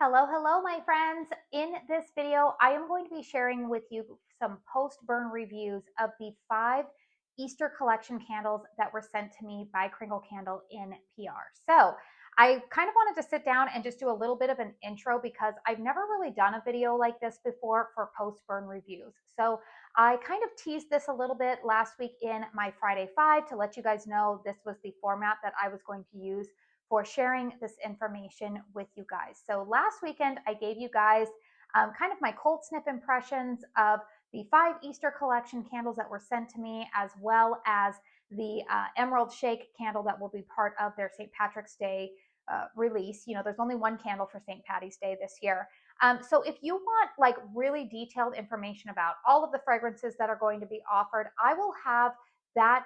Hello, hello, my friends. In this video, I am going to be sharing with you some post-burn reviews of the 5 Easter collection candles that were sent to me by Kringle Candle in PR. So I kind of wanted to sit down and just do a little bit of an intro because I've never really done a video like this before for post-burn reviews. So I kind of teased this a little bit last week in my Friday 5 to let you guys know this was the format that I was going to use for sharing this information with you guys. So last weekend, I gave you guys kind of my cold snip impressions of the 5 Easter collection candles that were sent to me, as well as the Emerald Shake candle that will be part of their St. Patrick's Day release. You know, there's only one candle for St. Patty's Day this year. So if you want like really detailed information about all of the fragrances that are going to be offered, I will have that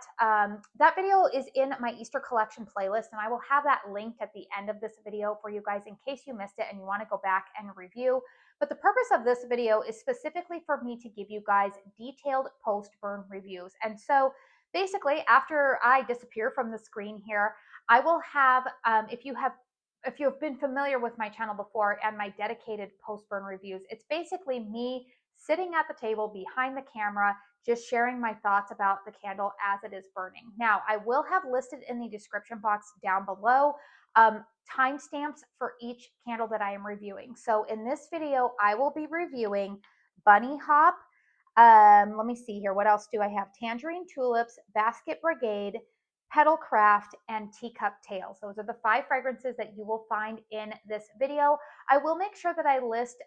video is in my Easter collection playlist, and I will have that linked at the end of this video for you guys in case you missed it and you want to go back and review. But the purpose of this video is specifically for me to give you guys detailed post-burn reviews. And so basically, after I disappear from the screen here, I will have, if you have been familiar with my channel before and my dedicated post-burn reviews, it's basically me sitting at the table behind the camera, just sharing my thoughts about the candle as it is burning. Now, I will have listed in the description box down below timestamps for each candle that I am reviewing. So in this video, I will be reviewing Bunny Hop. Let me see here. What else do I have? Tangerine Tulips, Basket Brigade, Petal Craft, and Teacup Tales. Those are the 5 fragrances that you will find in this video. I will make sure that I list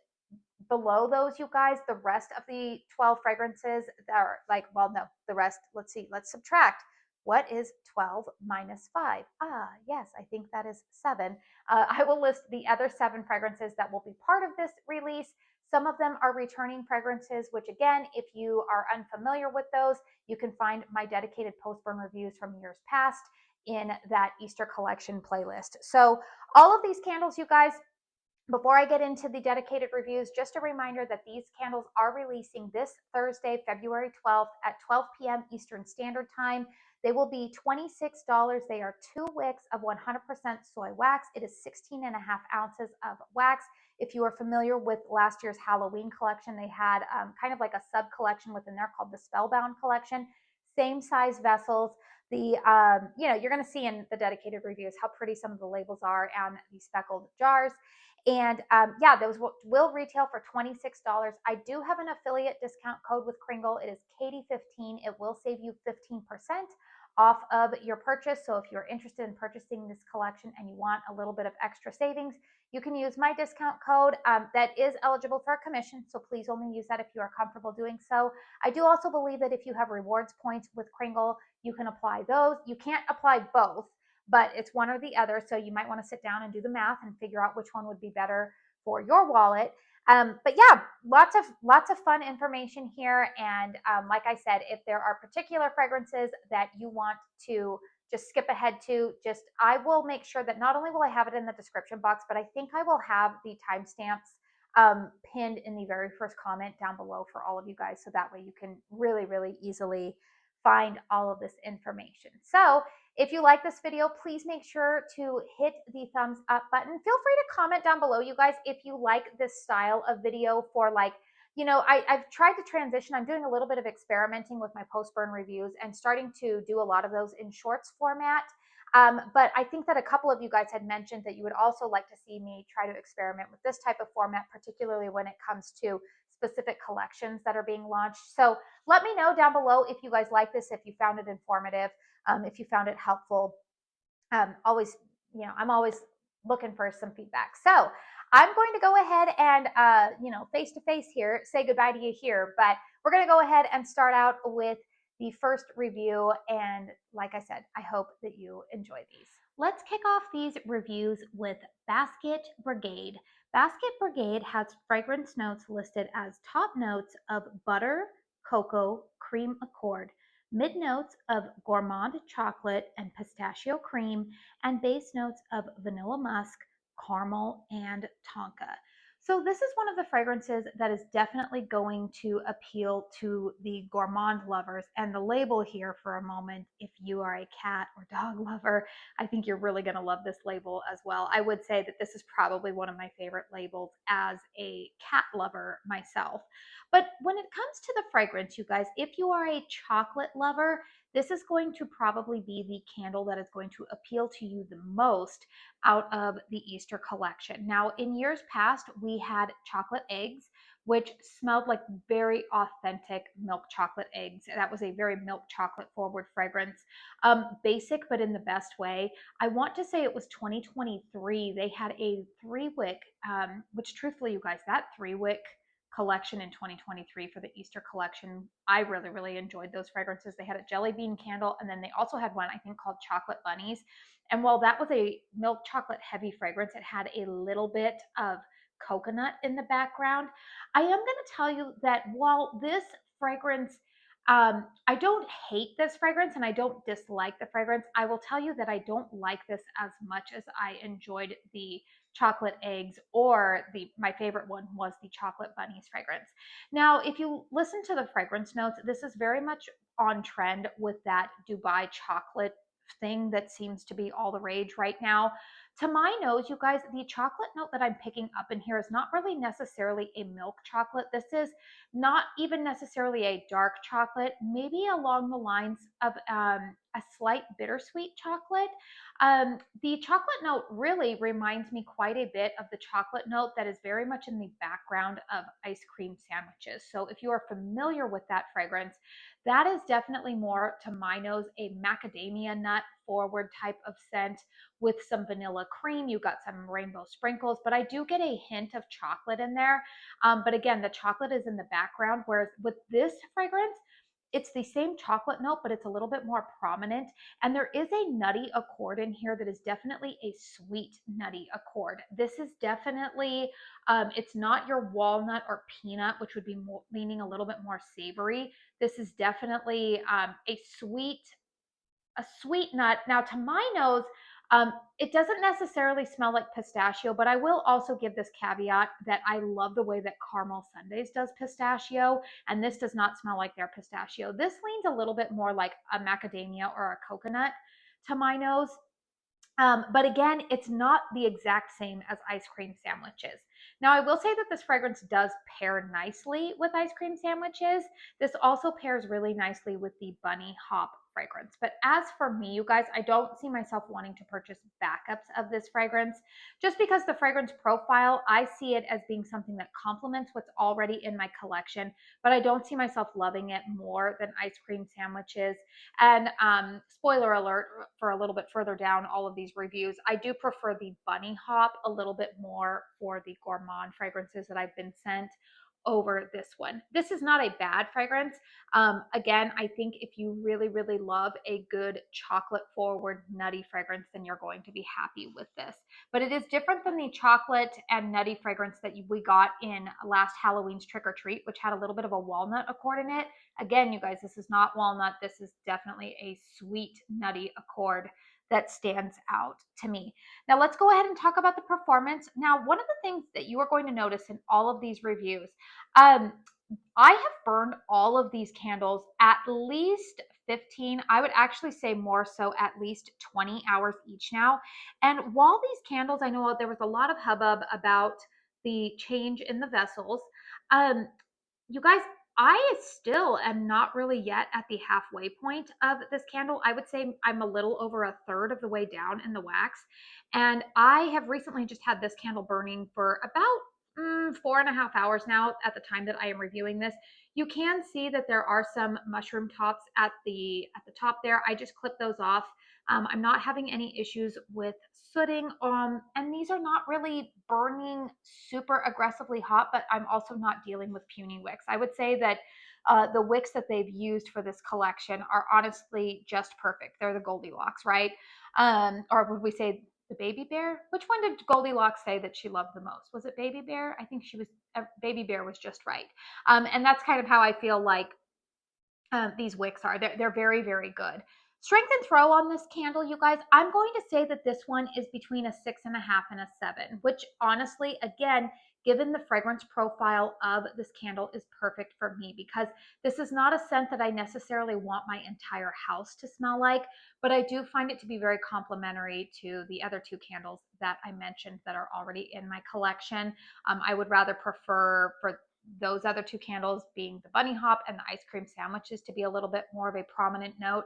below those, you guys, the rest of the 12 fragrances that are like, well, no, the rest, let's see, let's subtract. What is 12 minus 5? Yes, I think that is 7. I will list the other 7 fragrances that will be part of this release. Some of them are returning fragrances, which again, if you are unfamiliar with those, you can find my dedicated post-burn reviews from years past in that Easter collection playlist. So all of these candles, you guys, before I get into the dedicated reviews, just a reminder that these candles are releasing this Thursday, February 12th at 12 p.m. Eastern Standard Time. They will be $26. They are 2 wicks of 100% soy wax. It is 16 and a half ounces of wax. If you are familiar with last year's Halloween collection, they had kind of like a sub collection within there called the Spellbound collection. Same size vessels. The you're going to see in the dedicated reviews how pretty some of the labels are and the speckled jars. And yeah, those will retail for $26. I do have an affiliate discount code with Kringle. It is Katie15. It will save you 15% off of your purchase. So if you're interested in purchasing this collection and you want a little bit of extra savings, you can use my discount code that is eligible for a commission. So please only use that if you are comfortable doing so. I do also believe that if you have rewards points with Kringle, you can apply those. You can't apply both, but it's one or the other. So you might want to sit down and do the math and figure out which one would be better for your wallet. But yeah, lots of fun information here. And like I said, if there are particular fragrances that you want to just skip ahead to, I will make sure that not only will I have it in the description box, but I think I will have the timestamps pinned in the very first comment down below for all of you guys. So that way you can really, really easily find all of this information. So if you like this video, please make sure to hit the thumbs up button. Feel free to comment down below, you guys, if you like this style of video for like, you know, I've tried to transition. I'm doing a little bit of experimenting with my post-burn reviews and starting to do a lot of those in shorts format. But I think that a couple of you guys had mentioned that you would also like to see me try to experiment with this type of format, particularly when it comes to specific collections that are being launched. So let me know down below if you guys like this, if you found it informative, if you found it helpful. Always, you know, I'm always looking for some feedback. So I'm going to go ahead and, face to face here, say goodbye to you here, but we're going to go ahead and start out with the first review. And like I said, I hope that you enjoy these. Let's kick off these reviews with Basket Brigade. Basket Brigade has fragrance notes listed as top notes of butter, cocoa, cream accord, mid notes of gourmand chocolate and pistachio cream, and base notes of vanilla musk, caramel, and tonka. So this is one of the fragrances that is definitely going to appeal to the gourmand lovers. And the label here for a moment, if you are a cat or dog lover, I think you're really going to love this label as well. I would say that this is probably one of my favorite labels as a cat lover myself. But when it comes to the fragrance, you guys, if you are a chocolate lover, this is going to probably be the candle that is going to appeal to you the most out of the Easter collection. Now, in years past, we had chocolate eggs, which smelled like very authentic milk chocolate eggs. That was a very milk chocolate forward fragrance. Basic, but in the best way. I want to say it was 2023. They had a 3-wick, which truthfully, you guys, that 3-wick collection in 2023 for the Easter collection, I really, really enjoyed those fragrances. They had a jelly bean candle, and then they also had one, I think, called Chocolate Bunnies. And while that was a milk chocolate heavy fragrance, it had a little bit of coconut in the background. I am going to tell you that while this fragrance, I don't hate this fragrance and I don't dislike the fragrance, I will tell you that I don't like this as much as I enjoyed the chocolate eggs, or my favorite one was the chocolate bunnies fragrance. Now, if you listen to the fragrance notes, this is very much on trend with that Dubai chocolate thing that seems to be all the rage right now. To my nose, you guys, the chocolate note that I'm picking up in here is not really necessarily a milk chocolate. This is not even necessarily a dark chocolate, maybe along the lines of a slight bittersweet chocolate. The chocolate note really reminds me quite a bit of the chocolate note that is very much in the background of ice cream sandwiches. So if you are familiar with that fragrance, that is definitely more, to my nose, a macadamia nut forward type of scent with some vanilla cream. You got some rainbow sprinkles, but I do get a hint of chocolate in there. But again, the chocolate is in the background, whereas with this fragrance, it's the same chocolate note, but it's a little bit more prominent. And there is a nutty accord in here that is definitely a sweet nutty accord. This is definitely, it's not your walnut or peanut, which would be more, leaning a little bit more savory. This is definitely a sweet nut. Now, to my nose, it doesn't necessarily smell like pistachio, but I will also give this caveat that I love the way that Caramel Sundays does pistachio, and this does not smell like their pistachio. This leans a little bit more like a macadamia or a coconut to my nose. But again, it's not the exact same as ice cream sandwiches. Now, I will say that this fragrance does pair nicely with ice cream sandwiches. This also pairs really nicely with the bunny hop fragrance. But as for me, you guys, I don't see myself wanting to purchase backups of this fragrance just because the fragrance profile, I see it as being something that complements what's already in my collection, but I don't see myself loving it more than ice cream sandwiches. And spoiler alert for a little bit further down all of these reviews, I do prefer the bunny hop a little bit more for the gourmand fragrances that I've been sent over this one. This is not a bad fragrance. Again, I think if you really, really love a good chocolate forward nutty fragrance, then you're going to be happy with this. But it is different than the chocolate and nutty fragrance that we got in last Halloween's Trick or Treat, which had a little bit of a walnut accord in it. Again, you guys, this is not walnut. This is definitely a sweet nutty accord that stands out to me. Now let's go ahead and talk about the performance. Now, one of the things that you are going to notice in all of these reviews, I have burned all of these candles at least 15, I would actually say more so at least 20 hours each now. And while these candles, I know there was a lot of hubbub about the change in the vessels, you guys, I still am not really yet at the halfway point of this candle. I would say I'm a little over a third of the way down in the wax. And I have recently just had this candle burning for about 4.5 hours now at the time that I am reviewing this. You can see that there are some mushroom tops at the top there. I just clipped those off. I'm not having any issues with sooting, and these are not really burning super aggressively hot, but I'm also not dealing with puny wicks. I would say that the wicks that they've used for this collection are honestly just perfect. They're the Goldilocks, right? Or would we say the baby bear? Which one did Goldilocks say that she loved the most? Was it baby bear? I think she was, baby bear was just right. And that's kind of how I feel like these wicks are. They're very, very good. Strength and throw on this candle, you guys, I'm going to say that this one is between a 6.5 and a 7, which honestly, again, given the fragrance profile of this candle, is perfect for me, because this is not a scent that I necessarily want my entire house to smell like, but I do find it to be very complementary to the other two candles that I mentioned that are already in my collection. I would rather prefer for those other two candles, being the bunny hop and the ice cream sandwiches, to be a little bit more of a prominent note,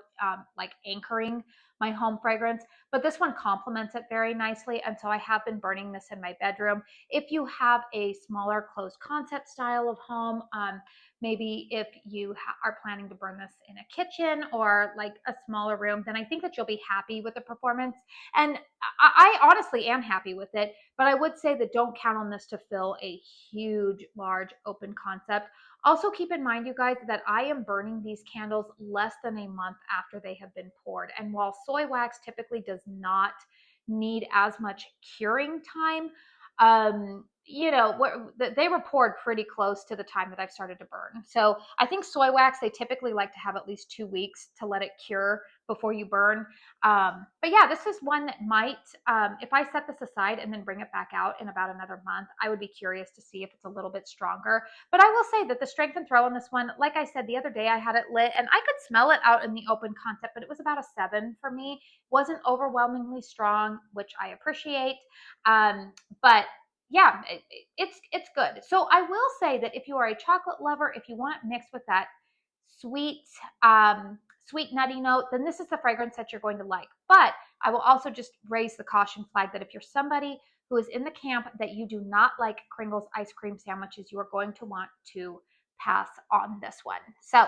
like anchoring my home fragrance. But this one complements it very nicely, and so I have been burning this in my bedroom. If you have a smaller closed concept style of home, maybe if you are planning to burn this in a kitchen or like a smaller room, then I think that you'll be happy with the performance. And I honestly am happy with it, but I would say that don't count on this to fill a huge, large open concept. Also, keep in mind, you guys, that I am burning these candles less than a month after they have been poured. And while soy wax typically does not need as much curing time, you know, they were poured pretty close to the time that I've started to burn. So I think soy wax, they typically like to have at least 2 weeks to let it cure before you burn. But yeah, this is one that might, if I set this aside and then bring it back out in about another month, I would be curious to see if it's a little bit stronger. But I will say that the strength and throw on this one, like I said, the other day I had it lit and I could smell it out in the open concept, but it was about a 7 for me. It wasn't overwhelmingly strong, which I appreciate. But yeah, it's good. So I will say that if you are a chocolate lover, if you want it mixed with that sweet, sweet nutty note, then this is the fragrance that you're going to like. But I will also just raise the caution flag that if you're somebody who is in the camp that you do not like Kringle's ice cream sandwiches, you are going to want to pass on this one. So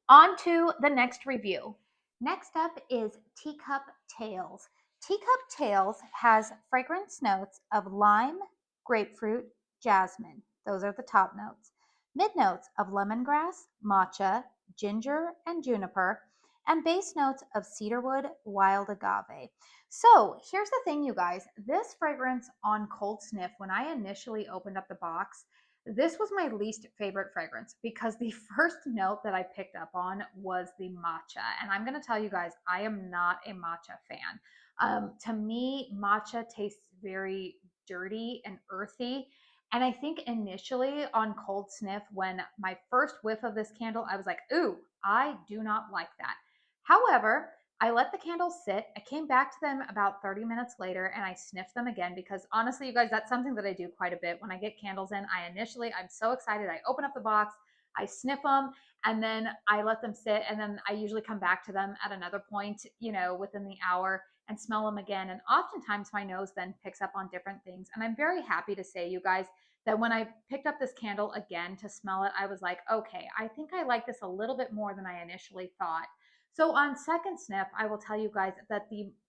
on to the next review. Next up is Teacup Tales. Teacup Tales has fragrance notes of lime, grapefruit, jasmine. Those are the top notes. Mid notes of lemongrass, matcha, ginger, and juniper, and base notes of cedarwood, wild agave. So here's the thing, you guys. This fragrance on cold sniff, when I initially opened up the box, this was my least favorite fragrance because the first note that I picked up on was the matcha. And I'm going to tell you guys, I am not a matcha fan. To me, matcha tastes very dirty and earthy. And I think initially on cold sniff, when my first whiff of this candle, I was like, ooh, I do not like that. However, I let the candles sit. I came back to them about 30 minutes later and I sniffed them again because honestly, you guys, that's something that I do quite a bit. When I get candles in, I'm so excited. I open up the box, I sniff them, and then I let them sit. And then I usually come back to them at another point, you know, within the hour and smell them again. And oftentimes my nose then picks up on different things. And I'm very happy to say, you guys, that when I picked up this candle again to smell it, I was like, okay, I think I like this a little bit more than I initially thought. So on second sniff, I will tell you guys that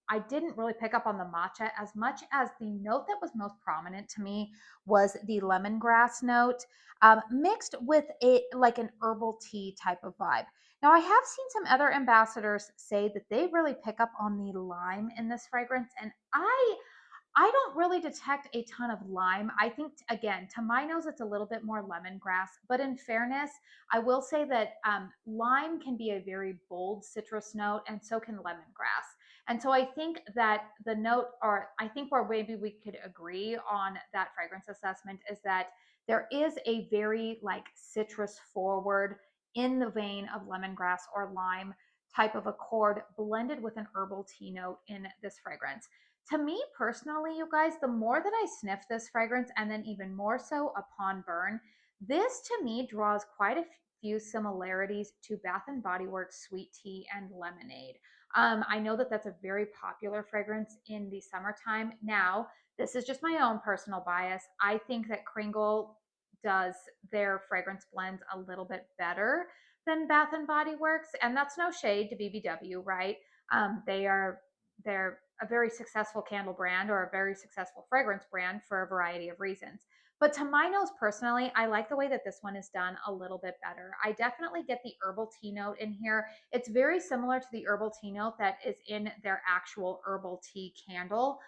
I didn't really pick up on the matcha as much as the note that was most prominent to me was the lemongrass note, mixed with like an herbal tea type of vibe. Now, I have seen some other ambassadors say that they really pick up on the lime in this fragrance, and I don't really detect a ton of lime. I think, again, to my nose, it's a little bit more lemongrass. But in fairness, I will say that lime can be a very bold citrus note, and so can lemongrass. And so I think that the note, or I think where maybe we could agree on that fragrance assessment, is that there is a very like citrus forward, in the vein of lemongrass or lime type of accord blended with an herbal tea note in this fragrance. To me personally, you guys, the more that I sniff this fragrance, and then even more so upon burn, this to me draws quite a few similarities to Bath and Body Works Sweet Tea and Lemonade. I know that that's a very popular fragrance in the summertime. Now, this is just my own personal bias. I think that Kringle does their fragrance blends a little bit better than Bath and Body Works, and that's no shade to BBW, right? They're a very successful candle brand or a very successful fragrance brand for a variety of reasons. But to my nose personally, I like the way that this one is done a little bit better. I definitely get the herbal tea note in here. It's very similar to the herbal tea note that is in their actual herbal tea candle.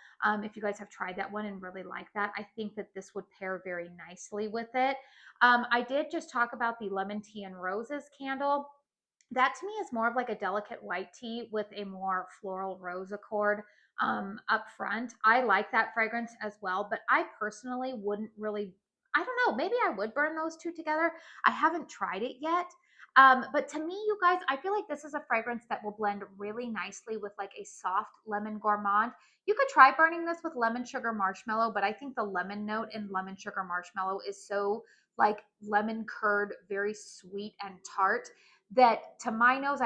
If you guys have tried that one and really like that, I think that this would pair very nicely with it. I did just talk about the lemon tea and roses candle. That to me is more of like a delicate white tea with a more floral rose accord up front. I like that fragrance as well, but I personally wouldn't really I don't know, maybe I would burn those two together. I haven't tried it yet. But to me, you guys, I feel like this is a fragrance that will blend really nicely with like a soft lemon gourmand. You could try burning this with lemon sugar marshmallow, but I think the lemon note in lemon sugar marshmallow is so like lemon curd, very sweet and tart that to my nose,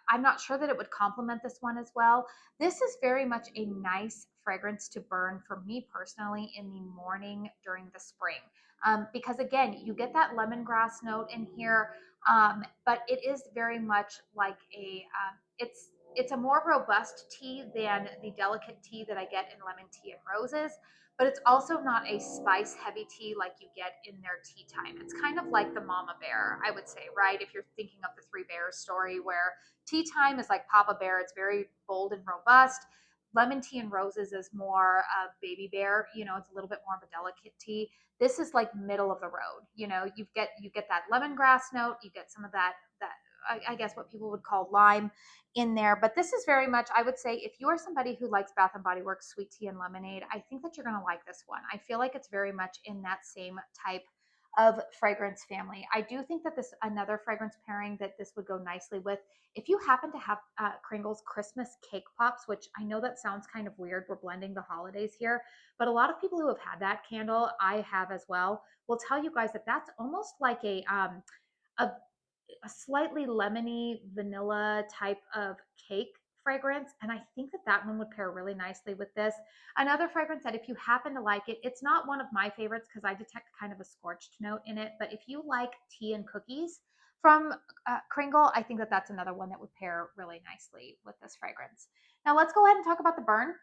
I'm not sure that it would complement this one as well. This is very much a nice fragrance to burn for me personally in the morning during the spring. Because again, you get that lemongrass note in here, but it is very much like it's a more robust tea than the delicate tea that I get in lemon tea and roses, but it's also not a spice heavy tea like you get in their tea time. It's kind of like the mama bear, I would say, right? If you're thinking of the Three Bears story, where tea time is like Papa Bear, it's very bold and robust. Lemon tea and roses is more baby bear, it's a little bit more of a delicate tea. This is like middle of the road. You get that lemongrass note, you get some of that I guess what people would call lime in there. But this is very much, I would say, if you are somebody who likes Bath and Body Works sweet tea and lemonade, I think that you're going to like this one. I feel like it's very much in that same type of fragrance family. I do think that this another fragrance pairing that this would go nicely with. If you happen to have Kringle's Christmas cake pops, which I know that sounds kind of weird, we're blending the holidays here, but a lot of people who have had that candle, I have as well, will tell you guys that that's almost like a a slightly lemony vanilla type of cake fragrance. And I think that that one would pair really nicely with this. Another fragrance that if you happen to like it, it's not one of my favorites because I detect kind of a scorched note in it. But if you like tea and cookies from Kringle, I think that that's another one that would pair really nicely with this fragrance. Now let's go ahead and talk about the burn.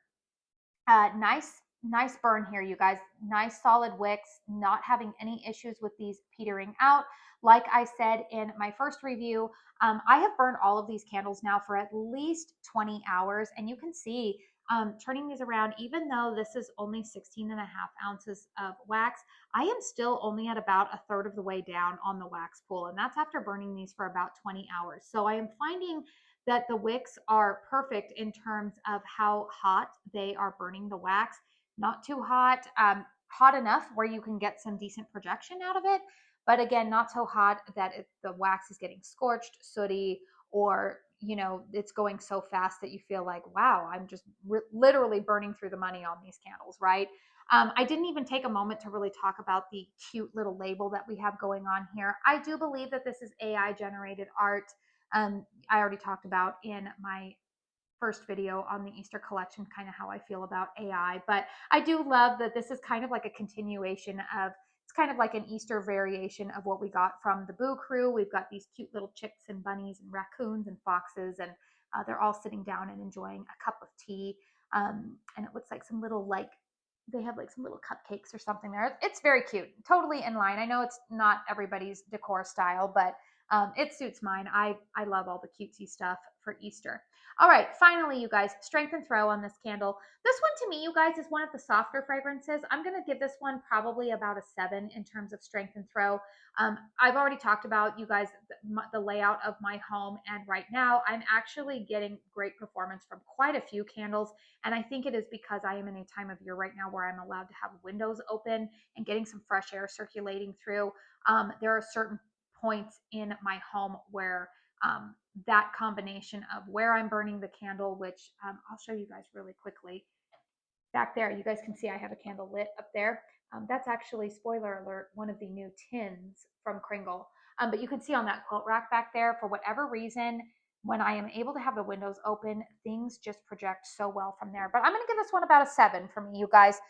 Nice burn here, you guys. Nice solid wicks, not having any issues with these petering out. Like I said in my first review, I have burned all of these candles now for at least 20 hours. And you can see turning these around, even though this is only 16 and a half ounces of wax, I am still only at about a third of the way down on the wax pool. And that's after burning these for about 20 hours. So I am finding that the wicks are perfect in terms of how hot they are burning the wax. Not too hot, hot enough where you can get some decent projection out of it, but again, not so hot that the wax is getting scorched, sooty, or it's going so fast that you feel like, wow, I'm just literally burning through the money on these candles, right? I didn't even take a moment to really talk about the cute little label that we have going on here. I do believe that this is AI generated art. I already talked about in my first video on the Easter collection, kind of how I feel about AI. But I do love that this is kind of like a continuation of, it's kind of like an Easter variation of what we got from the Boo Crew. We've got these cute little chicks and bunnies and raccoons and foxes, and they're all sitting down and enjoying a cup of tea. And it looks like some little they have like some little cupcakes or something there. It's very cute, totally in line. I know it's not everybody's decor style, but it suits mine. I love all the cutesy stuff for Easter. All right, finally, you guys, strength and throw on this candle. This one to me, you guys, is one of the softer fragrances. I'm going to give this one probably about a 7 in terms of strength and throw. I've already talked about, you guys, the layout of my home, and right now I'm actually getting great performance from quite a few candles, and I think it is because I am in a time of year right now where I'm allowed to have windows open and getting some fresh air circulating through. There are certain points in my home where that combination of where I'm burning the candle, which I'll show you guys really quickly. Back there, you guys can see I have a candle lit up there. That's actually, spoiler alert, one of the new tins from Kringle. But you can see on that quilt rack back there, for whatever reason, when I am able to have the windows open, things just project so well from there. But I'm going to give this one about a 7 for me, you guys.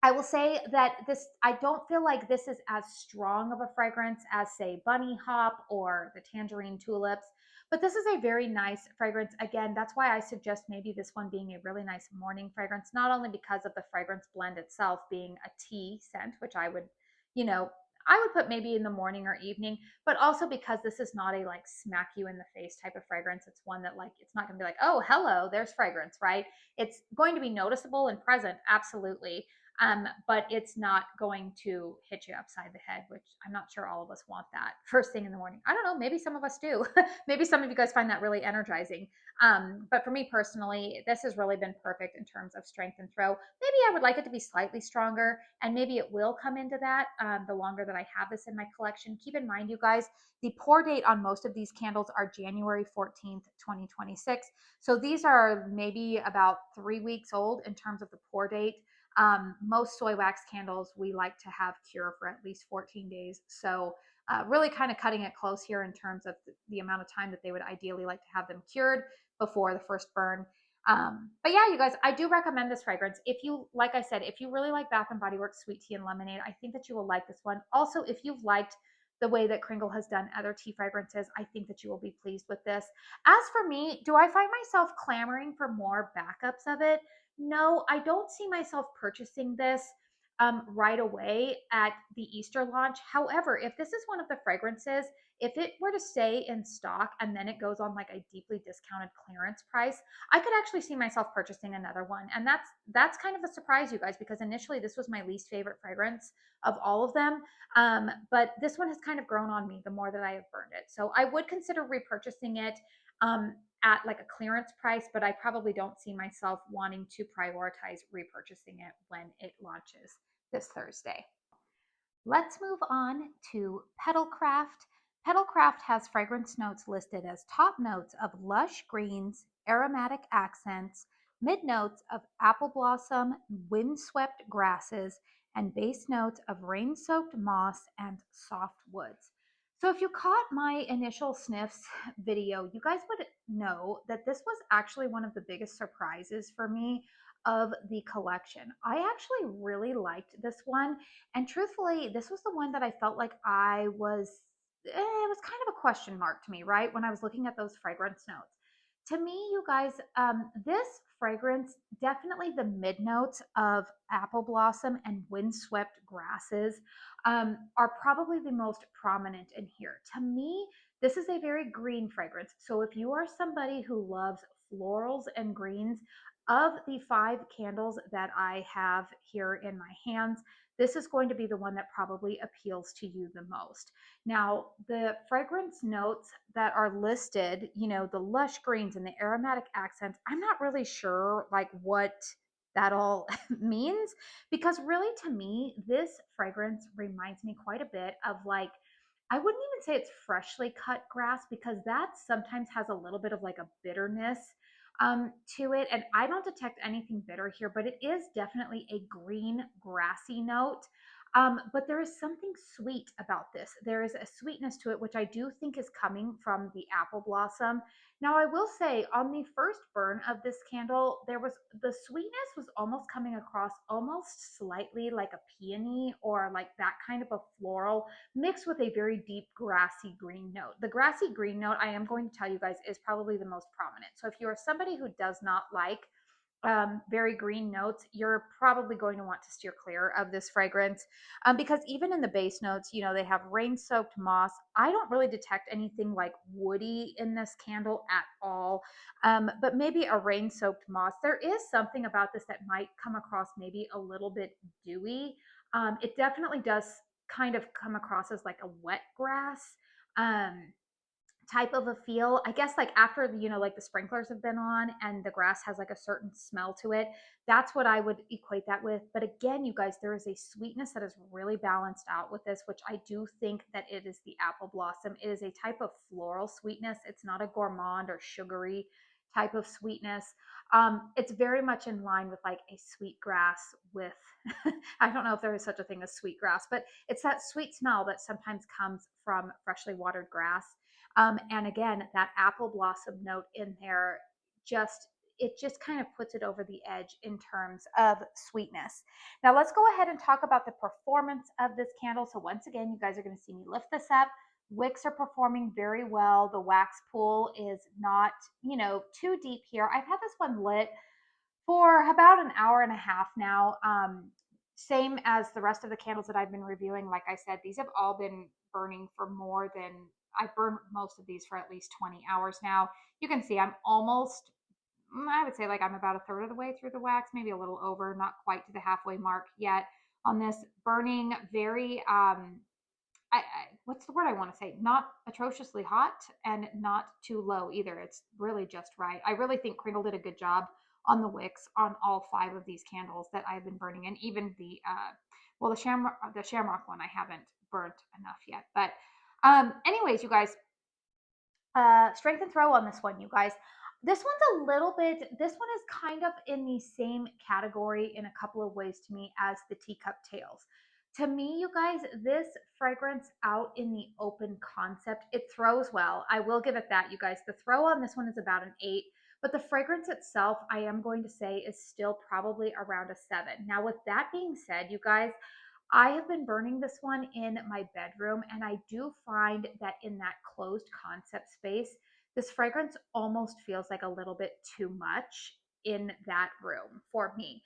I will say that I don't feel like this is as strong of a fragrance as, say, Bunny Hop or the Tangerine Tulips, but this is a very nice fragrance. Again, that's why I suggest maybe this one being a really nice morning fragrance, not only because of the fragrance blend itself being a tea scent, which I would, I would put maybe in the morning or evening, but also because this is not a like smack you in the face type of fragrance. It's one that like, it's not going to be like, oh, hello, there's fragrance, right? It's going to be noticeable and present, absolutely. but it's not going to hit you upside the head, which I'm not sure all of us want that first thing in the morning. I don't know, maybe some of us do. Maybe some of you guys find that really energizing. But for me personally, this has really been perfect in terms of strength and throw. Maybe I would like it to be slightly stronger, and maybe it will come into that the longer that I have this in my collection. Keep in mind, you guys, the pour date on most of these candles are January 14th, 2026. So these are maybe about 3 weeks old in terms of the pour date. Most soy wax candles we like to have cure for at least 14 days. So really kind of cutting it close here in terms of the amount of time that they would ideally like to have them cured before the first burn. But yeah, you guys, I do recommend this fragrance. If you, like I said, if you really like Bath and Body Works Sweet Tea and Lemonade, I think that you will like this one. Also, if you've liked the way that KRINGLE has done other tea fragrances, I think that you will be pleased with this. As for me, do I find myself clamoring for more backups of it? No, I don't see myself purchasing this right away at the Easter launch. However, if this is one of the fragrances, if it were to stay in stock and then it goes on like a deeply discounted clearance price, I could actually see myself purchasing another one. And that's kind of a surprise, you guys, because initially this was my least favorite fragrance of all of them. But this one has kind of grown on me the more that I have burned it. So I would consider repurchasing it. At like a clearance price, but I probably don't see myself wanting to prioritize repurchasing it when it launches this Thursday. Let's move on to Petal Craft. Petal Craft has fragrance notes listed as top notes of lush greens, aromatic accents, mid notes of apple blossom, windswept grasses, and base notes of rain-soaked moss and soft woods. So if you caught my initial sniffs video, you guys would know that this was actually one of the biggest surprises for me of the collection. I actually really liked this one, and truthfully, this was the one that I felt like it was kind of a question mark to me, right? When I was looking at those fragrance notes. To me, you guys, this fragrance, definitely the mid notes of apple blossom and windswept grasses are probably the most prominent in here. To me, this is a very green fragrance. So if you are somebody who loves florals and greens, of the 5 candles that I have here in my hands, this is going to be the one that probably appeals to you the most. Now, the fragrance notes that are listed, you know, the lush greens and the aromatic accents, I'm not really sure like what that all means, because really to me, this fragrance reminds me quite a bit of like, I wouldn't even say it's freshly cut grass, because that sometimes has a little bit of like a bitterness to it. And I don't detect anything bitter here, but it is definitely a green, grassy note. But there is something sweet about this. There is a sweetness to it, which I do think is coming from the apple blossom. Now, I will say on the first burn of this candle, the sweetness was almost coming across almost slightly like a peony or like that kind of a floral mixed with a very deep grassy green note. The grassy green note, I am going to tell you guys, is probably the most prominent. So if you are somebody who does not like very green notes, you're probably going to want to steer clear of this fragrance, because even in the base notes, you know, they have rain-soaked moss. I don't really detect anything like woody in this candle at all, but maybe a rain-soaked moss. There is something about this that might come across maybe a little bit dewy. It definitely does kind of come across as like a wet grass. Um, type of a feel. I guess like after, you know, like the sprinklers have been on and the grass has like a certain smell to it. That's what I would equate that with. But again, you guys, there is a sweetness that is really balanced out with this, which I do think that it is the apple blossom. It is a type of floral sweetness. It's not a gourmand or sugary type of sweetness. It's very much in line with like a sweet grass with, I don't know if there is such a thing as sweet grass, but it's that sweet smell that sometimes comes from freshly watered grass. And again, that apple blossom note in there, just it just kind of puts it over the edge in terms of sweetness. Now let's go ahead and talk about the performance of this candle. So once again, you guys are going to see me lift this up. Wicks are performing very well. The wax pool is not, you know, too deep here. I've had this one lit for about an hour and a half now. Same as the rest of the candles that I've been reviewing. Like I said, these have all been burning for more than, I've burned most of these for at least 20 hours now. You can see I'm almost I would say like I'm about a third of the way through the wax, maybe a little over, not quite to the halfway mark yet on this burning, very what's the word I want to say? Not atrociously hot and not too low either. It's really just right. I really think Kringle did a good job on the wicks on all 5 of these candles that I've been burning, and even the well, the shamrock one I haven't burnt enough yet. But anyways, you guys, strength and throw on this one, you guys. This one's a little bit, this one is kind of in the same category in a couple of ways to me as the Teacup Tales. To me, you guys, this fragrance out in the open concept, it throws well. I will give it that, you guys. The throw on this one is about an 8, but the fragrance itself, I am going to say, is still probably around a 7. Now, with that being said, you guys, I have been burning this one in my bedroom, and I do find that in that closed concept space, this fragrance almost feels like a little bit too much in that room for me.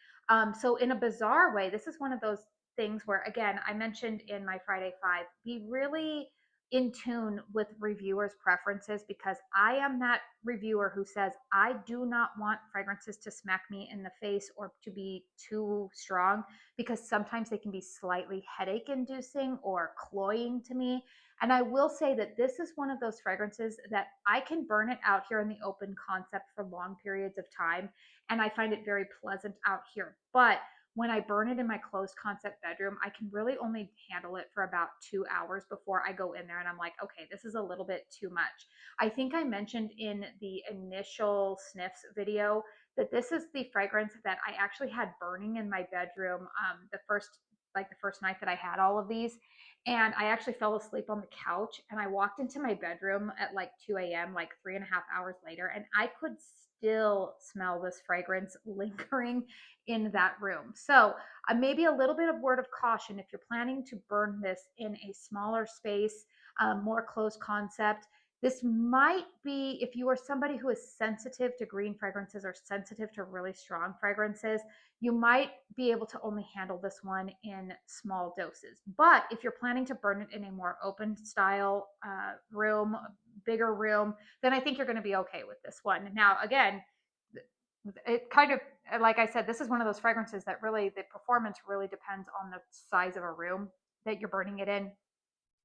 So, in a bizarre way, this is one of those things where, again, I mentioned in my Friday Five, be really in tune with reviewers' preferences, because I am that reviewer who says I do not want fragrances to smack me in the face or to be too strong, because sometimes they can be slightly headache inducing or cloying to me. And I will say that this is one of those fragrances that I can burn it out here in the open concept for long periods of time, and I find it very pleasant out here. But when I burn it in my closed concept bedroom, I can really only handle it for about 2 hours before I go in there and I'm like, okay, this is a little bit too much. I think I mentioned in the initial sniffs video that this is the fragrance that I actually had burning in my bedroom the first night that I had all of these. And I actually fell asleep on the couch, and I walked into my bedroom at like 2 a.m., like 3.5 hours later, and I could still smell this fragrance lingering in that room. So maybe a little bit of word of caution if you're planning to burn this in a smaller space, more closed concept. This might be, if you are somebody who is sensitive to green fragrances or sensitive to really strong fragrances, you might be able to only handle this one in small doses. But if you're planning to burn it in a more open style room, bigger room, then I think you're going to be okay with this one. Now, again, it kind of, like I said, this is one of those fragrances that really, the performance really depends on the size of a room that you're burning it in.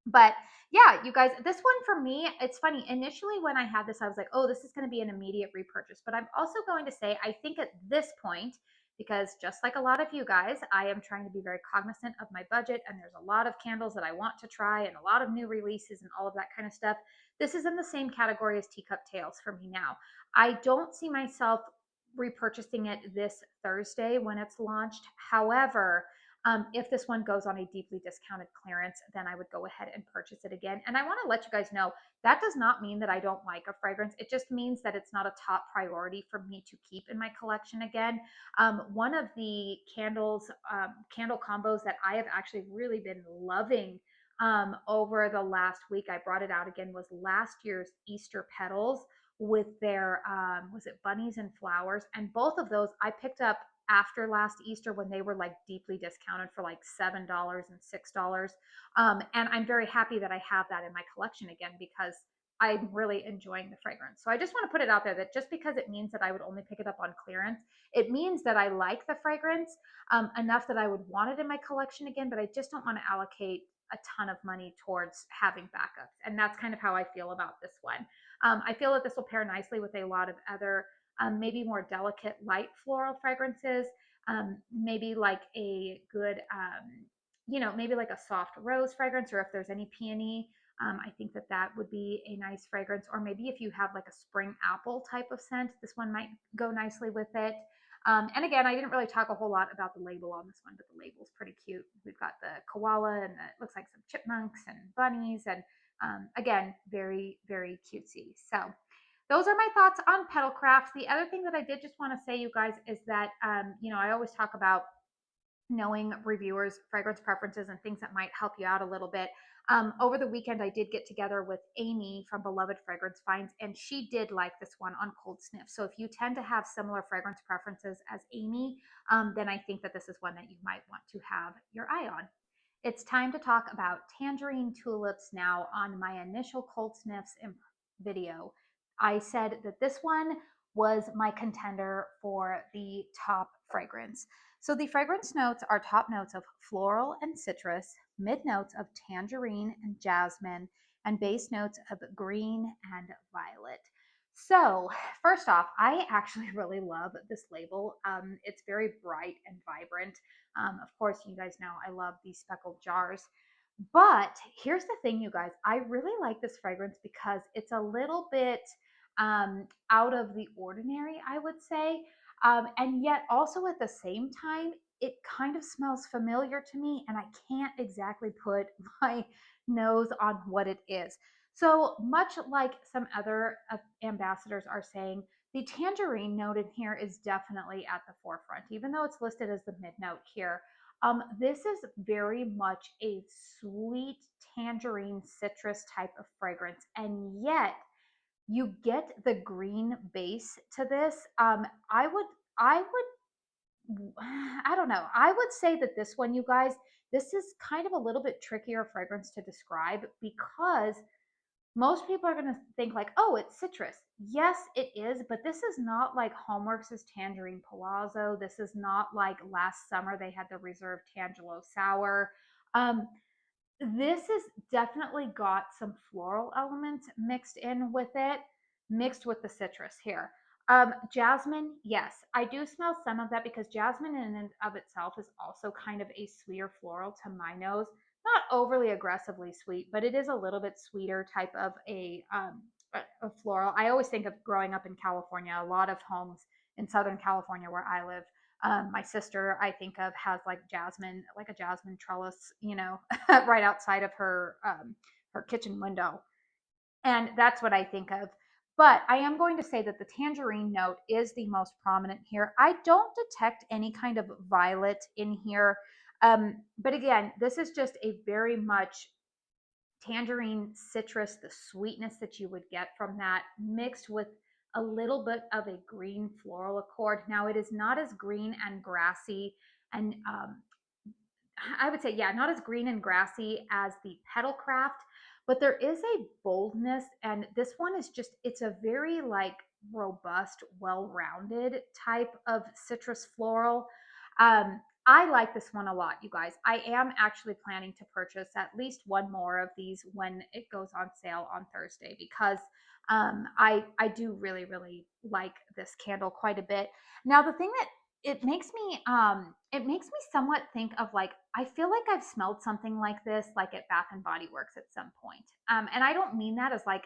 But yeah, you guys, this one for me, it's funny. Initially, when I had this, I was like, oh, this is going to be an immediate repurchase. But I'm also going to say, I think at this point, because just like a lot of you guys, I am trying to be very cognizant of my budget, and there's a lot of candles that I want to try and a lot of new releases and all of that kind of stuff. This is in the same category as Teacup Tales for me now. I don't see myself repurchasing it this Thursday when it's launched. However, if this one goes on a deeply discounted clearance, then I would go ahead and purchase it again. And I want to let you guys know that does not mean that I don't like a fragrance. It just means that it's not a top priority for me to keep in my collection again. One of the candle combos that I have actually really been loving over the last week, I brought it out again, was last year's Easter Petals with their was it bunnies and flowers, and both of those I picked up after last Easter when they were like deeply discounted for like $7 and $6. And I'm very happy that I have that in my collection again, because I'm really enjoying the fragrance. So I just want to put it out there that just because it means that I would only pick it up on clearance, it means that I like the fragrance enough that I would want it in my collection again, but I just don't want to allocate a ton of money towards having backups. And that's kind of how I feel about this one. I feel that this will pair nicely with a lot of other maybe more delicate light floral fragrances, maybe like a good, maybe like a soft rose fragrance, or if there's any peony, I think that that would be a nice fragrance. Or maybe if you have like a spring apple type of scent, this one might go nicely with it. And again, I didn't really talk a whole lot about the label on this one, but the label's pretty cute. We've got the koala, and it looks like some chipmunks and bunnies, and again, very, very cutesy. So those are my thoughts on Petal Craft. The other thing that I did just want to say, you guys, is that, I always talk about knowing reviewers' fragrance preferences and things that might help you out a little bit. Over the weekend, I did get together with Amy from Beloved Fragrance Finds, and she did like this one on Cold Sniff. So if you tend to have similar fragrance preferences as Amy, then I think that this is one that you might want to have your eye on. It's time to talk about Tangerine Tulips now. On my initial Cold Sniffs video, I said that this one was my contender for the top fragrance. So the fragrance notes are top notes of floral and citrus, mid notes of tangerine and jasmine, and base notes of green and violet. So, first off, I actually really love this label. It's very bright and vibrant. Of course, you guys know I love these speckled jars. But here's the thing, you guys, I really like this fragrance because it's a little bit out of the ordinary, I would say. And yet, also at the same time, it kind of smells familiar to me, and I can't exactly put my nose on what it is. So, much like some other ambassadors are saying, the tangerine note in here is definitely at the forefront, even though it's listed as the mid note here. This is very much a sweet tangerine citrus type of fragrance, and yet you get the green base to this. I would, I don't know. I would say that this one, you guys, this is kind of a little bit trickier fragrance to describe because most people are going to think like, oh, it's citrus. Yes, it is, but this is not like Homeworks' Tangerine Palazzo. This is not like last summer they had the Reserve Tangelo Sour. Um, this is definitely got some floral elements mixed in with it, mixed with the citrus here. Jasmine, yes, I do smell some of that because jasmine in and of itself is also kind of a sweeter floral to my nose. Not overly aggressively sweet, but it is a little bit sweeter type of a floral. I always think of growing up in California, a lot of homes in Southern California where I live, my sister, I think of, has like jasmine, like a jasmine trellis, right outside of her kitchen window, and that's what I think of. But I am going to say that the tangerine note is the most prominent here. I don't detect any kind of violet in here, but again, this is just a very much tangerine citrus, the sweetness that you would get from that, mixed with a little bit of a green floral accord. Now, it is not as green and grassy and I would say, yeah, not as green and grassy as the Petal Craft, but there is a boldness, and this one is just, it's a very like robust, well-rounded type of citrus floral. I like this one a lot, you guys. I am actually planning to purchase at least one more of these when it goes on sale on Thursday because I do really like this candle quite a bit. Now, the thing that it makes me somewhat think of like, I feel like I've smelled something like this like at Bath and Body Works at some point. And I don't mean that as like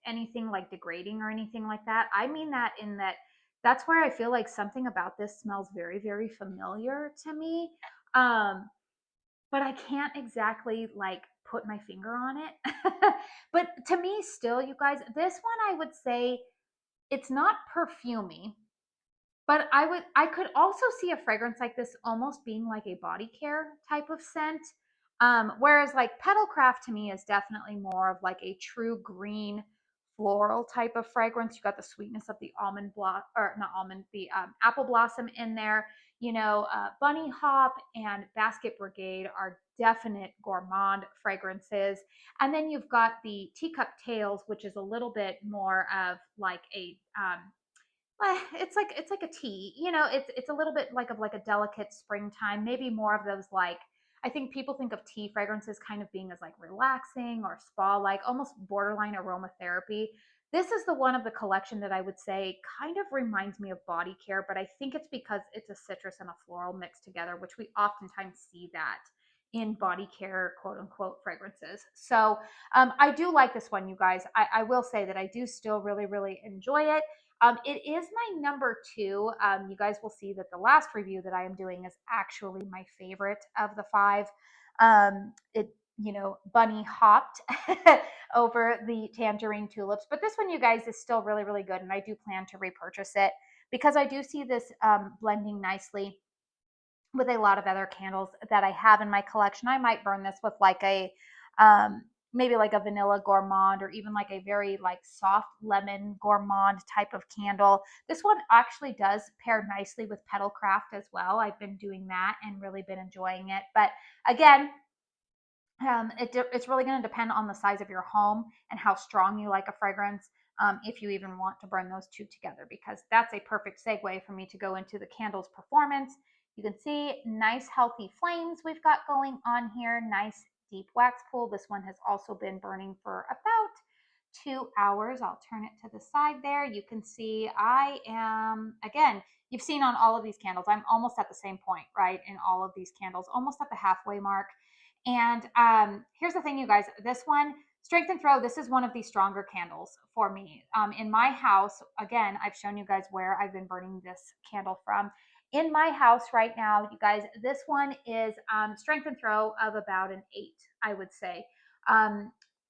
anything like degrading or anything like that. I mean that in that that's where I feel like something about this smells very familiar to me. Um, but I can't exactly like put my finger on it. But to me, still, you guys, this one I would say it's not perfumey, but I could also see a fragrance like this almost being like a body care type of scent. Whereas like Petal Craft to me is definitely more of like a true green floral type of fragrance. You got the sweetness of the almond or not almond, the apple blossom in there. Bunny Hop and Basket Brigade are definite gourmand fragrances. And then you've got the Teacup Tails, which is a little bit more of like a it's like a tea. It's a little bit like a delicate springtime, maybe more of those like, I think people think of tea fragrances kind of being as like relaxing or spa like, almost borderline aromatherapy. This is the one of the collection that I would say kind of reminds me of body care, but I think it's because it's a citrus and a floral mixed together, which we oftentimes see that in body care quote unquote fragrances. So I do like this one, you guys. I will say that I do still really enjoy it. It is my number two. You guys will see that the last review that I am doing is actually my favorite of the five. It, bunny hopped over the Tangerine Tulips, but this one, you guys, is still really good, and I do plan to repurchase it because I do see this blending nicely with a lot of other candles that I have in my collection. I might burn this with like a maybe like a vanilla gourmand, or even like a very like soft lemon gourmand type of candle. This one actually does pair nicely with Petal Craft as well. I've been doing that and really been enjoying it. But again, it's really going to depend on the size of your home and how strong you like a fragrance. if you even want to burn those two together, because that's a perfect segue for me to go into the candle's performance. You can see nice healthy flames we've got going on here, nice deep wax pool. This one has also been burning for about 2 hours. I'll turn it to the side there. You can see I am, again, you've seen on all of these candles, I'm almost at the same point, right? In all of these candles, almost at the halfway mark. And here's the thing, you guys, this one, Strength and Throw, this is one of the stronger candles for me. In my house, again, I've shown you guys where I've been burning this candle from. In my house right now, you guys, this one is Strength and Throw of about an 8, I would say.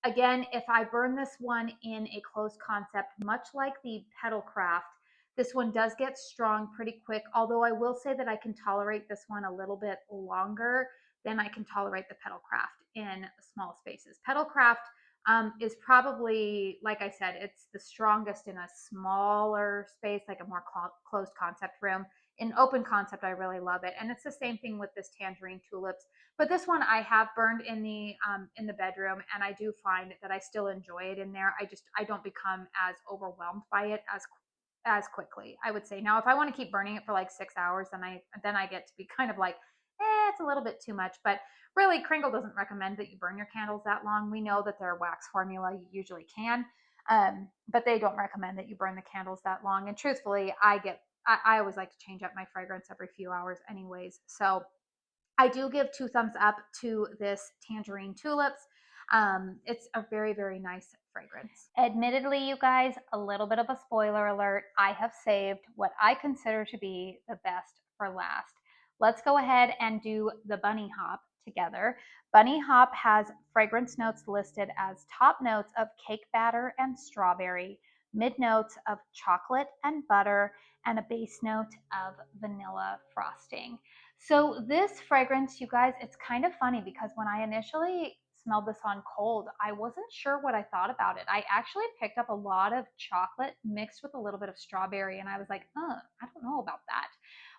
Again, if I burn this one in a closed concept, much like the Petal Craft, this one does get strong pretty quick, although I will say that I can tolerate this one a little bit longer than I can tolerate the Petal Craft in small spaces. Petal Craft is probably, like I said, it's the strongest in a smaller space, like a more closed concept room. In open concept, I really love it. And it's the same thing with this Tangerine Tulips. But this one I have burned in the bedroom, and I do find that I still enjoy it in there. I don't become as overwhelmed by it as quickly, I would say. Now, if I want to keep burning it for like 6 hours, then I get to be kind of like, it's a little bit too much. But really, KRINGLE doesn't recommend that you burn your candles that long. We know that their wax formula, you usually can, but they don't recommend that you burn the candles that long. And truthfully, I always like to change up my fragrance every few hours anyways. So I do give 2 thumbs up to this Tangerine Tulips. It's a very, very nice fragrance. Admittedly, you guys, a little bit of a spoiler alert. I have saved what I consider to be the best for last. Let's go ahead and do the Bunny Hop together. Bunny Hop has fragrance notes listed as top notes of cake batter and strawberry, mid notes of chocolate and butter, and a base note of vanilla frosting. So this fragrance, you guys, it's kind of funny because when I initially smelled this on cold, I wasn't sure what I thought about it. I actually picked up a lot of chocolate mixed with a little bit of strawberry, and I was like, I don't know about that.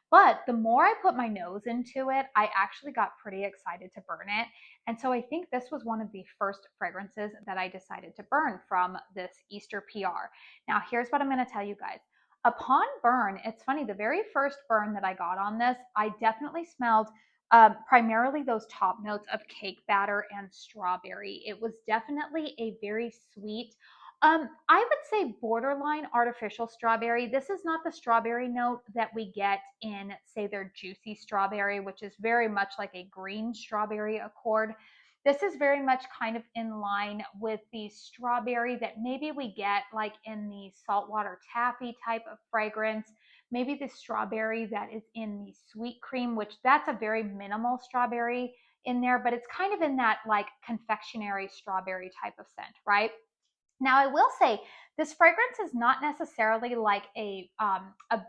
But the more I put my nose into it, I actually got pretty excited to burn it. And so I think this was one of the first fragrances that I decided to burn from this Easter PR. Now, here's what I'm going to tell you guys. Upon burn, it's funny, the very first burn that I got on this, I definitely smelled primarily those top notes of cake batter and strawberry. It was definitely a very sweet, I would say borderline artificial strawberry. This is not the strawberry note that we get in, say, their juicy strawberry, which is very much like a green strawberry accord. This is very much kind of in line with the strawberry that maybe we get like in the saltwater taffy type of fragrance. Maybe the strawberry that is in the sweet cream, which that's a very minimal strawberry in there, but it's kind of in that like confectionery strawberry type of scent, right? Now, I will say this fragrance is not necessarily like a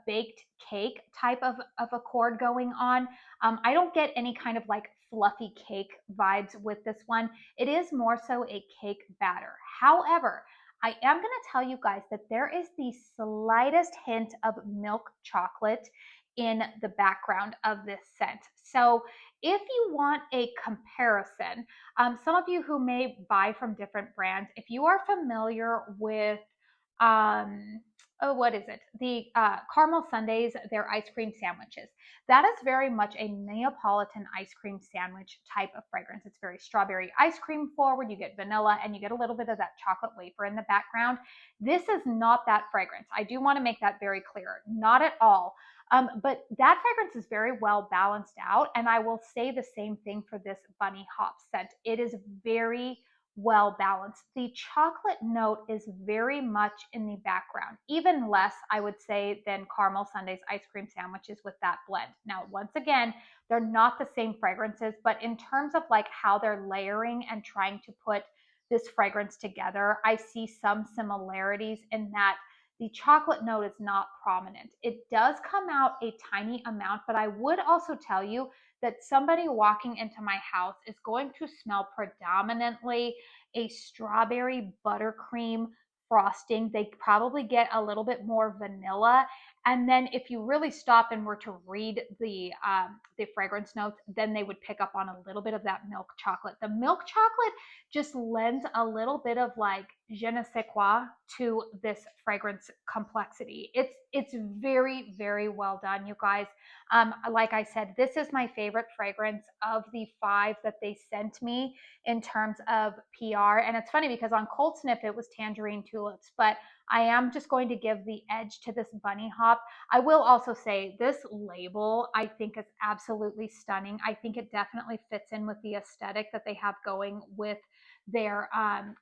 baked cake type of accord going on. I don't get any kind of like fluffy cake vibes with this one. It is more so a cake batter. However, I am going to tell you guys that there is the slightest hint of milk chocolate in the background of this scent. So if you want a comparison, some of you who may buy from different brands, if you are familiar with, what is it? The caramel sundaes, their ice cream sandwiches. That is very much a Neapolitan ice cream sandwich type of fragrance. It's very strawberry ice cream forward. You get vanilla and you get a little bit of that chocolate wafer in the background. This is not that fragrance. I do want to make that very clear. Not at all. But that fragrance is very well balanced out. And I will say the same thing for this Bunny Hop scent. It is very well balanced. The chocolate note is very much in the background, even less, I would say, than caramel sundaes ice cream sandwiches with that blend. Now, once again, they're not the same fragrances, but in terms of like how they're layering and trying to put this fragrance together, I see some similarities in that the chocolate note is not prominent. It does come out a tiny amount, but I would also tell you that somebody walking into my house is going to smell predominantly a strawberry buttercream frosting. They probably get a little bit more vanilla, And then if you really stop and were to read the fragrance notes, then they would pick up on a little bit of that milk chocolate. The milk chocolate just lends a little bit of like je ne sais quoi to this fragrance complexity. It's very, very well done, you guys. Like I said, this is my favorite fragrance of the 5 that they sent me in terms of PR. And it's funny because on Cold Sniff it was Tangerine Tulips, but I am just going to give the edge to this bunny hop. I will also say this label I think is absolutely stunning. I think it definitely fits in with the aesthetic that they have going with their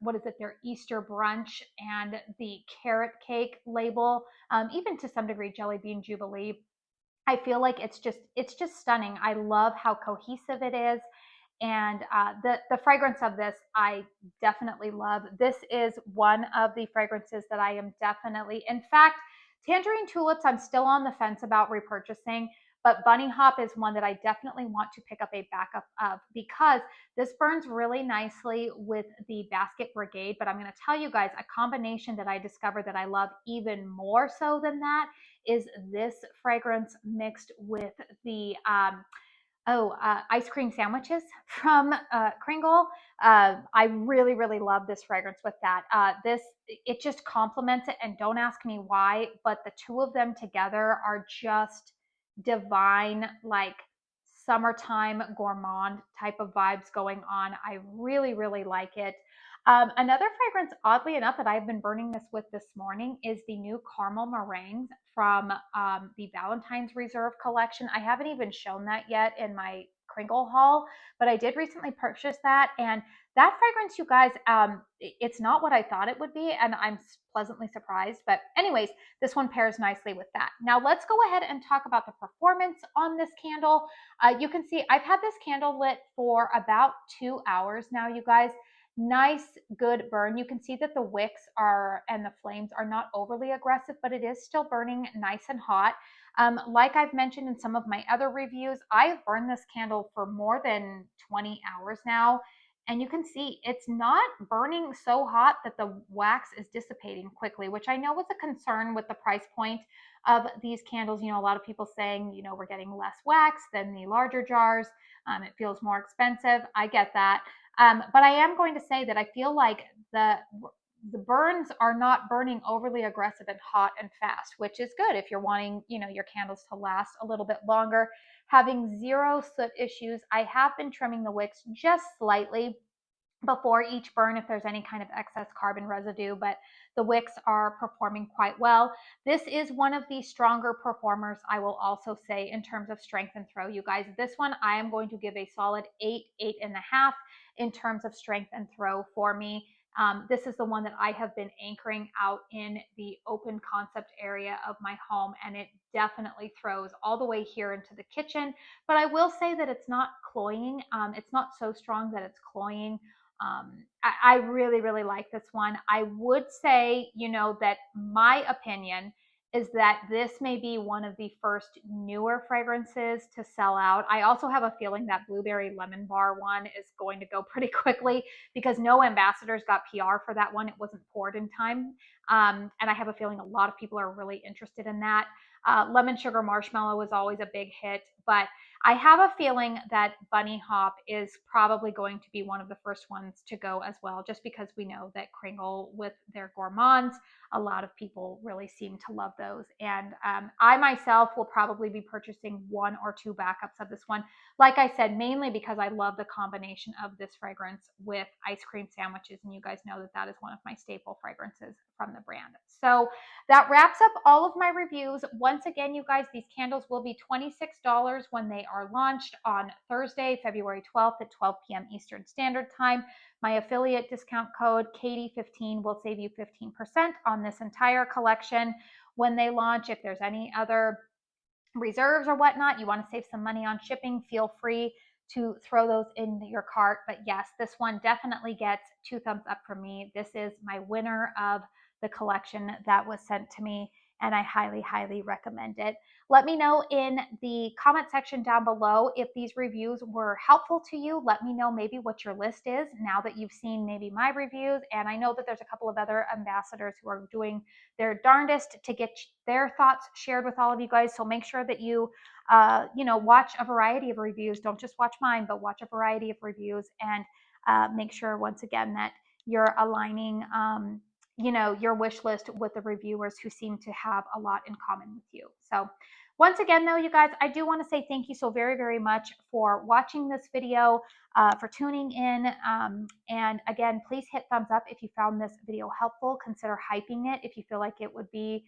what is it, their Easter brunch and the carrot cake label, even to some degree Jelly Bean Jubilee. I feel like it's just stunning. I love how cohesive it is. And the fragrance of this I definitely love. This is one of the fragrances that I am definitely, in fact, Tangerine Tulips I'm still on the fence about repurchasing, but Bunny Hop is one that I definitely want to pick up a backup of because this burns really nicely with the Basket Brigade. But I'm going to tell you guys a combination that I discovered that I love even more so than that is this fragrance mixed with the ice cream sandwiches from KRINGLE. I really, really love this fragrance with that. It just complements it, and don't ask me why, but the two of them together are just divine, like summertime gourmand type of vibes going on. I really, really like it. Another fragrance, oddly enough, that I've been burning this with this morning is the new caramel meringues from the Valentine's Reserve collection. I haven't even shown that yet in my KRINGLE haul, but I did recently purchase that. And that fragrance, you guys, it's not what I thought it would be, and I'm pleasantly surprised. But anyways, this one pairs nicely with that. Now let's go ahead and talk about the performance on this candle. You can see I've had this candle lit for about 2 hours now, you guys. Nice, good burn. You can see that the wicks are and the flames are not overly aggressive, but it is still burning nice and hot. Like I've mentioned in some of my other reviews, I've burned this candle for more than 20 hours now. And you can see it's not burning so hot that the wax is dissipating quickly, which I know was a concern with the price point of these candles. You know, a lot of people saying, you know, we're getting less wax than the larger jars. It feels more expensive. I get that. But I am going to say that I feel like the burns are not burning overly aggressive and hot and fast, which is good if you're wanting, you know, your candles to last a little bit longer. Having zero soot issues. I have been trimming the wicks just slightly before each burn if there's any kind of excess carbon residue, but the wicks are performing quite well. This is one of the stronger performers, I will also say, in terms of strength and throw, you guys. This one I am going to give a solid 8, 8.5 in terms of strength and throw for me. This is the one that I have been anchoring out in the open concept area of my home, and it definitely throws all the way here into the kitchen. But I will say that it's not cloying. It's not so strong that it's cloying. I really, really like this one. I would say, you know, that my opinion is that this may be one of the first newer fragrances to sell out. I also have a feeling that Blueberry Lemon Bar one is going to go pretty quickly because no ambassadors got PR for that one. It wasn't poured in time. And I have a feeling a lot of people are really interested in that. Lemon Sugar Marshmallow was always a big hit, but I have a feeling that Bunny Hop is probably going to be one of the first ones to go as well, just because we know that KRINGLE with their gourmands, a lot of people really seem to love those. And I myself will probably be purchasing 1 or 2 backups of this one. Like I said, mainly because I love the combination of this fragrance with ice cream sandwiches. And you guys know that that is one of my staple fragrances from the brand. So that wraps up all of my reviews. Once again, you guys, these candles will be $26 when they are launched on Thursday, February 12th at 12 p.m. Eastern Standard Time. My affiliate discount code, Katie15, will save you 15% on this entire collection when they launch. If there's any other reserves or whatnot, you want to save some money on shipping, feel free to throw those in your cart. But yes, this one definitely gets 2 thumbs up from me. This is my winner of the collection that was sent to me. and I highly, highly recommend it. Let me know in the comment section down below if these reviews were helpful to you. Let me know maybe what your list is now that you've seen maybe my reviews. And I know that there's a couple of other ambassadors who are doing their darndest to get their thoughts shared with all of you guys. So make sure that you, watch a variety of reviews. Don't just watch mine, but watch a variety of reviews, and make sure once again that you're aligning, your wish list with the reviewers who seem to have a lot in common with you. So once again, though, you guys, I do want to say thank you so very, very much for watching this video, for tuning in. And again, please hit thumbs up if you found this video helpful. Consider hyping it if you feel like it would be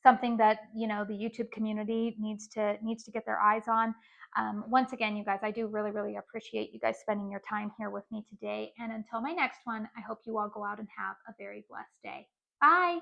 something that the YouTube community needs to get their eyes on. Once again, you guys, I do really, really appreciate you guys spending your time here with me today. And until my next one, I hope you all go out and have a very blessed day. Bye.